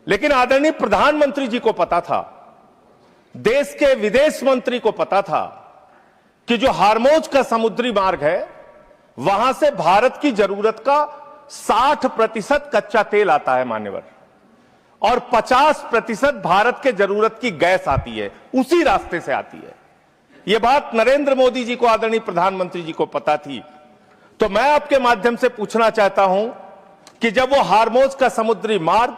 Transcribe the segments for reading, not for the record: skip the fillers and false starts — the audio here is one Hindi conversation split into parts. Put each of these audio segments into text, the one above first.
लेकिन आदरणीय प्रधानमंत्री जी को पता था, देश के विदेश मंत्री को पता था कि जो हार्मोज का समुद्री मार्ग है वहां से भारत की जरूरत का 60% कच्चा तेल आता है मान्यवर, और 50% भारत के जरूरत की गैस आती है, उसी रास्ते से आती है। यह बात नरेंद्र मोदी जी को, आदरणीय प्रधानमंत्री जी को पता थी। तो मैं आपके माध्यम से पूछना चाहता हूं कि जब वो हार्मोज का समुद्री मार्ग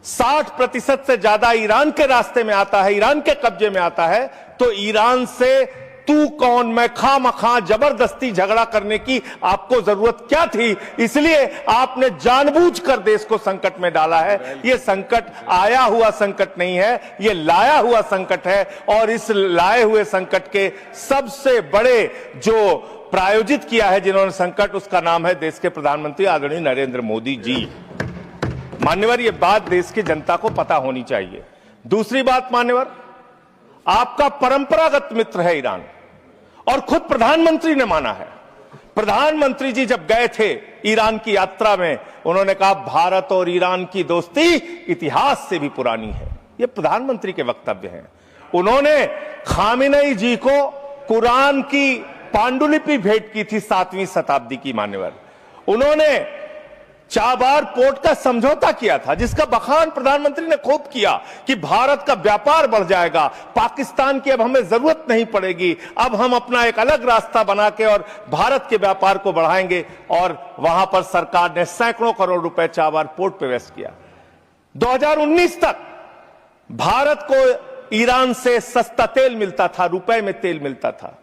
60% से ज्यादा ईरान के रास्ते में आता है, ईरान के कब्जे में आता है, तो ईरान से तू कौन मैं खामखा जबरदस्ती झगड़ा करने की आपको जरूरत क्या थी? इसलिए आपने जानबूझकर देश को संकट में डाला है। यह संकट आया हुआ संकट नहीं है, यह लाया हुआ संकट है, और इस लाए हुए संकट के सबसे बड़े जो प्रायोजित किया है जिन्होंने संकट, उसका नाम है देश के प्रधानमंत्री आदरणीय नरेंद्र मोदी जी। मान्यवर, यह बात देश की जनता को पता होनी चाहिए। दूसरी बात मान्यवर, आपका परंपरागत मित्र है ईरान, और खुद प्रधानमंत्री ने माना है। प्रधानमंत्री जी जब गए थे ईरान की यात्रा में, उन्होंने कहा भारत और ईरान की दोस्ती इतिहास से भी पुरानी है। यह प्रधानमंत्री के वक्तव्य हैं। उन्होंने खामेनेई जी को कुरान की पांडुलिपि भेंट की थी 7वीं शताब्दी की मान्यवर। उन्होंने चाबार पोर्ट का समझौता किया था, जिसका बखान प्रधानमंत्री ने खूब किया कि भारत का व्यापार बढ़ जाएगा, पाकिस्तान की अब हमें जरूरत नहीं पड़ेगी, अब हम अपना एक अलग रास्ता बना के और भारत के व्यापार को बढ़ाएंगे। और वहां पर सरकार ने सैकड़ों करोड़ रुपए चाबार पोर्ट पे वेस्ट किया। 2019 तक भारत को ईरान से सस्ता तेल मिलता था, रुपए में तेल मिलता था,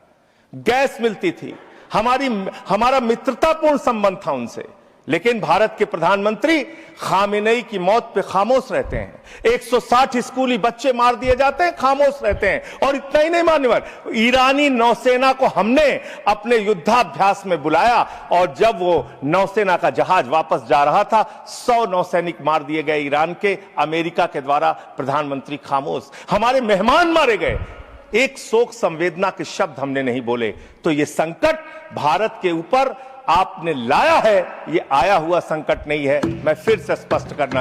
गैस मिलती थी, हमारा मित्रतापूर्ण संबंध था उनसे। लेकिन भारत के प्रधानमंत्री खामेनेई की मौत पे खामोश रहते हैं। 160 स्कूली बच्चे मार दिए जाते हैं, खामोश रहते हैं। और इतना ही नहीं मान्यवर, ईरानी नौसेना को हमने अपने युद्धाभ्यास में बुलाया, और जब वो नौसेना का जहाज वापस जा रहा था, 100 नौसैनिक मार दिए गए ईरान के, अमेरिका के द्वारा। प्रधानमंत्री खामोश। हमारे मेहमान मारे गए, एक शोक संवेदना के शब्द हमने नहीं बोले। तो ये संकट भारत के ऊपर आपने लाया है, ये आया हुआ संकट नहीं है। मैं फिर से स्पष्ट करना